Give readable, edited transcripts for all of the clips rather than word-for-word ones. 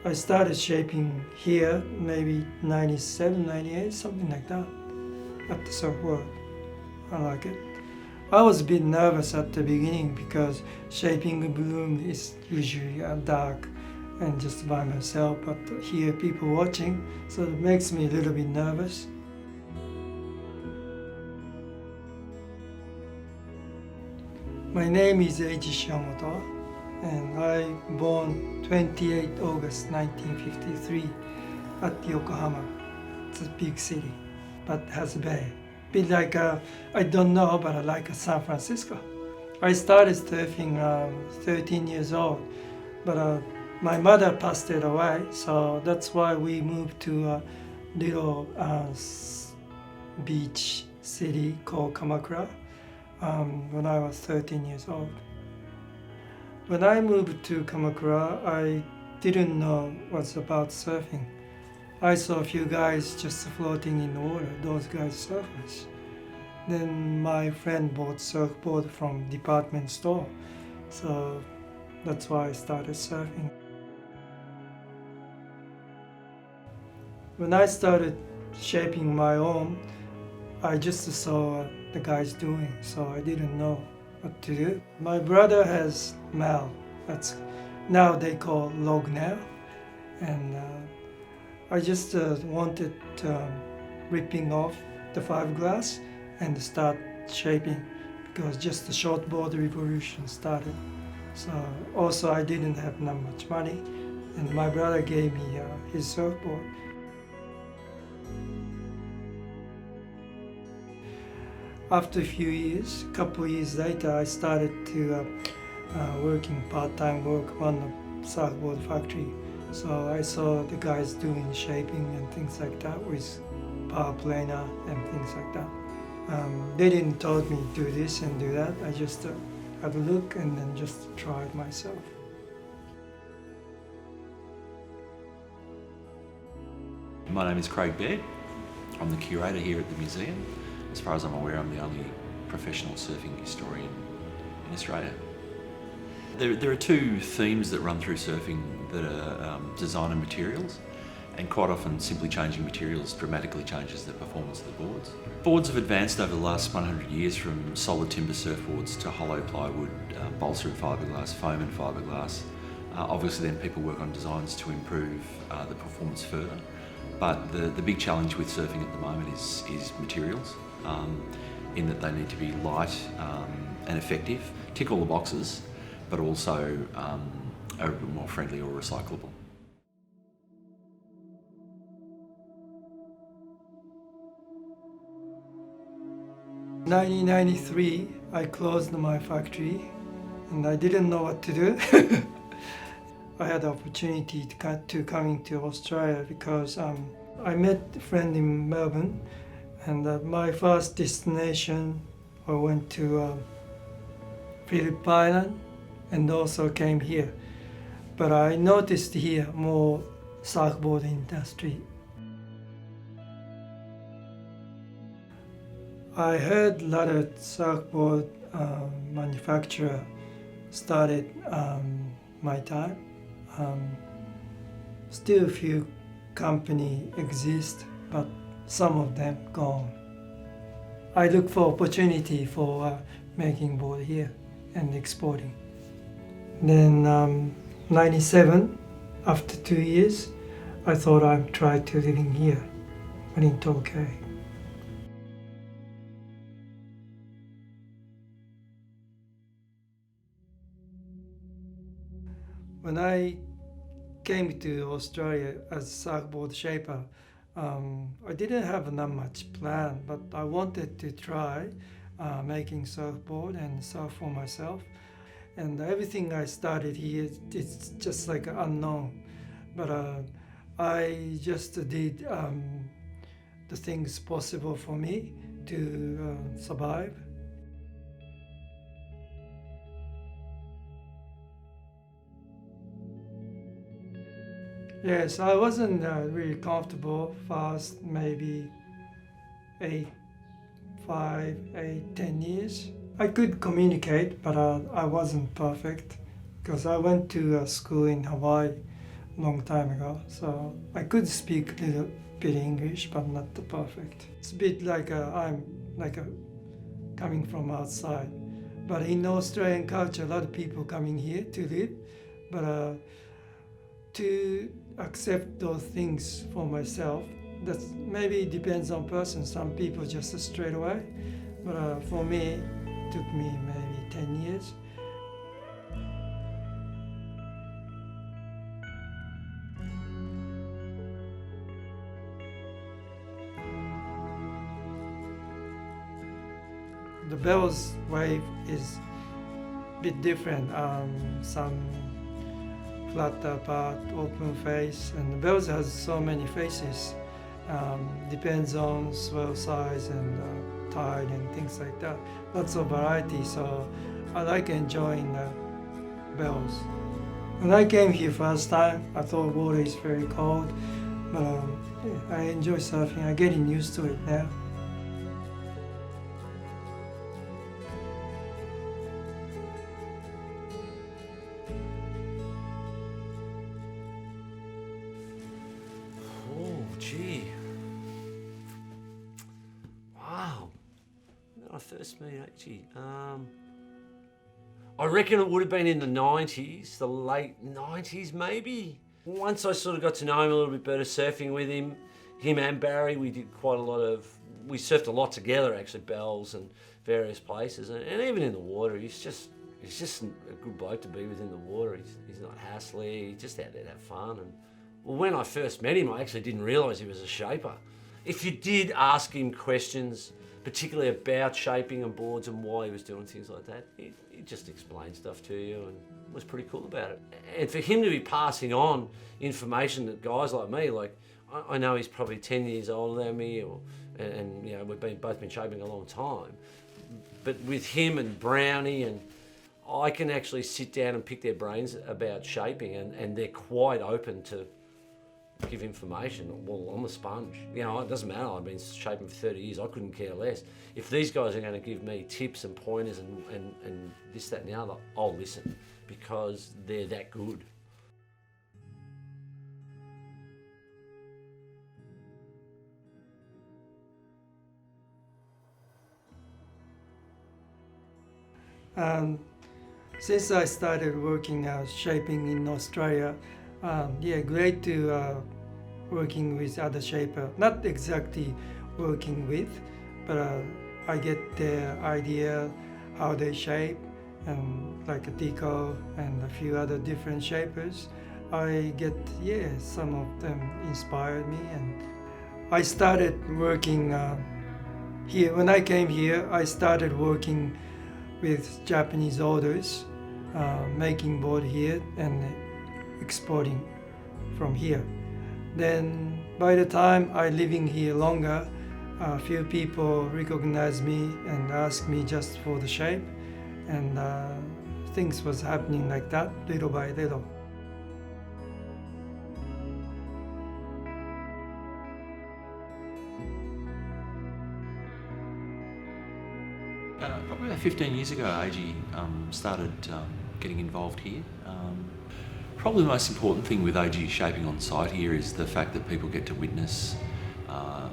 I started shaping here maybe 97, 98, something like that, at the surfboard. I like it. I was a bit nervous at the beginning because shaping a balloon is usually dark and just by myself, but here people watching, so it makes me a little bit nervous. My name is Eiji Shiomoto, and I born 28 August 1953 at Yokohama. It's a big city, but has a bay. Bit like I don't know, but I like San Francisco. I started surfing 13 years old, but my mother passed it away, so that's why we moved to a little beach city called Kamakura when I was 13 years old. When I moved to Kamakura, I didn't know what's about surfing. I saw a few guys just floating in the water, those guys surfers. Then my friend bought surfboard from department store, so that's why I started surfing. When I started shaping my own, I just saw the guys doing, so I didn't know what to do. My brother has mal, that's now they call log nail, and I just wanted ripping off the fiberglass and start shaping because just the shortboard revolution started. So also I didn't have that much money, and my brother gave me his surfboard. After a few years, a couple of years later, I started to working part-time work on the surfboard factory. So I saw the guys doing shaping and things like that with power planer and things like that. They didn't tell me do this and do that. I just had a look and then just tried myself. My name is Craig Baird. I'm the curator here at the museum. As far as I'm aware, I'm the only professional surfing historian in Australia. There are two themes that run through surfing that are design and materials, and quite often simply changing materials dramatically changes the performance of the boards. Boards have advanced over the last 100 years from solid timber surfboards to hollow plywood, balsa and fiberglass, foam and fiberglass. Obviously then people work on designs to improve the performance further, but the big challenge with surfing at the moment is materials. In that they need to be light and effective, tick all the boxes, but also a bit more friendly or recyclable. In 1993, I closed my factory and I didn't know what to do. I had the opportunity to coming to Australia because I met a friend in Melbourne. And my first destination, I went to Phillip Island and also came here. But I noticed here more surfboard industry. I heard a lot of surfboard manufacturer started my time. Still a few company exist, but some of them gone. I look for opportunity for making board here and exporting. Then 97, after 2 years, I thought I'd try to living here, but in Tokyo. When I came to Australia as a surfboard shaper, I didn't have that much plan, but I wanted to try making surfboard and surf for myself. And everything I started here, it's just like unknown. But I just did the things possible for me to survive. Yes, I wasn't really comfortable first, maybe 10 years. I could communicate, but I wasn't perfect because I went to school in Hawaii long time ago, so I could speak a little bit English, but not the perfect. It's a bit like I'm like a coming from outside. But in Australian culture, a lot of people coming here to live, but to accept those things for myself, that maybe depends on person. Some people just straight away, but for me, it took me maybe 10 years. The bells wave is a bit different. Some flat part, open face, and the bells has so many faces. Depends on swell size and tide and things like that. Lots of variety, so I like enjoying the bells. When I came here first time, I thought water is very cold, but yeah, I enjoy surfing. I'm getting used to it now. Oh, gee. Wow. When did I first meet Eiji? I reckon it would have been in the 90s, the late 90s maybe. Once I sort of got to know him a little bit better, surfing with him and Barry, we did quite a lot of, we surfed a lot together actually, Bells and various places. And even in the water, he's just a good bloke to be with in the water. He's not hassly, he's just out there to have fun. And well, when I first met him, I actually didn't realise he was a shaper. If you did ask him questions, particularly about shaping and boards and why he was doing things like that, he just explained stuff to you and was pretty cool about it. And for him to be passing on information that guys like me, like I know he's probably 10 years older than me, and you know we've both been shaping a long time, but with him and Brownie, and I can actually sit down and pick their brains about shaping, and they're quite open to give information. Well, I'm a sponge. You know, it doesn't matter. I've been shaping for 30 years. I couldn't care less. If these guys are going to give me tips and pointers and this, that, and the other, I'll listen because they're that good. Since I started working shaping in Australia, yeah, great to working with other shaper. Not exactly working with, but I get their idea how they shape, and like a Tico and a few other different shapers. I get, yeah, some of them inspired me, and I started working here. When I came here, I started working with Japanese orders, making board here and exporting from here. Then by the time I living here longer, a few people recognize me and ask me just for the shape, and things was happening like that, little by little. Probably about 15 years ago, Eiji started getting involved here. Probably the most important thing with Eiji shaping on site here is the fact that people get to witness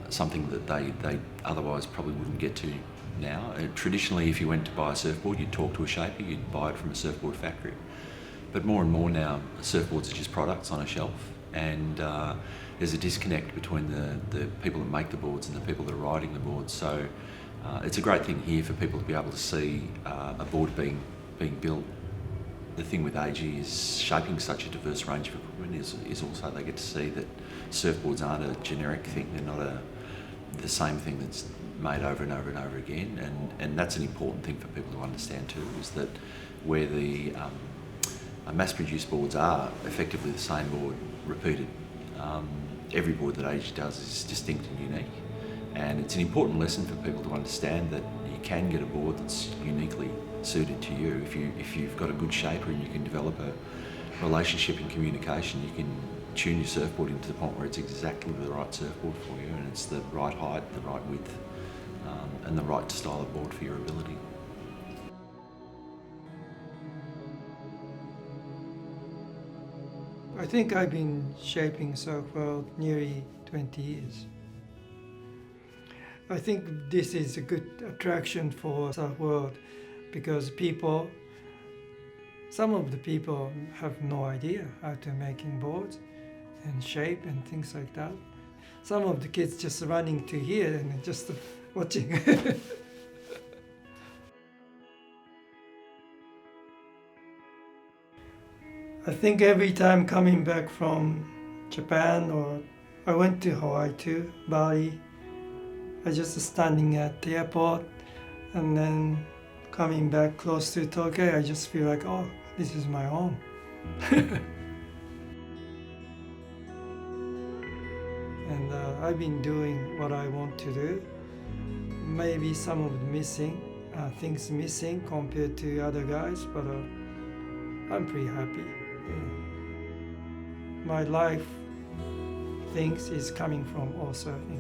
something that they otherwise probably wouldn't get to now. Traditionally, if you went to buy a surfboard, you'd talk to a shaper, you'd buy it from a surfboard factory. But more and more now, surfboards are just products on a shelf, and there's a disconnect between the people that make the boards and the people that are riding the boards. So it's a great thing here for people to be able to see a board being built. The thing with Eiji is shaping such a diverse range of equipment is also they get to see that surfboards aren't a generic thing. They're not the same thing that's made over and over and over again, and that's an important thing for people to understand too, is that where the mass-produced boards are effectively the same board repeated. Every board that Eiji does is distinct and unique, and it's an important lesson for people to understand that you can get a board that's uniquely suited to you. If you've got a good shaper and you can develop a relationship and communication, you can tune your surfboard to the point where it's exactly the right surfboard for you, and it's the right height, the right width, and the right style of board for your ability. I think I've been shaping surfworld nearly 20 years. I think this is a good attraction for surfworld because some of the people have no idea how to making boards and shape and things like that. Some of the kids just running to here and just watching. I think every time coming back from Japan, or I went to Hawaii too, Bali, I just standing at the airport and then coming back close to Tokyo, I just feel like, oh, this is my home. And I've been doing what I want to do. Maybe some of the things missing compared to other guys, but I'm pretty happy. Yeah. My life things is coming from all surfing.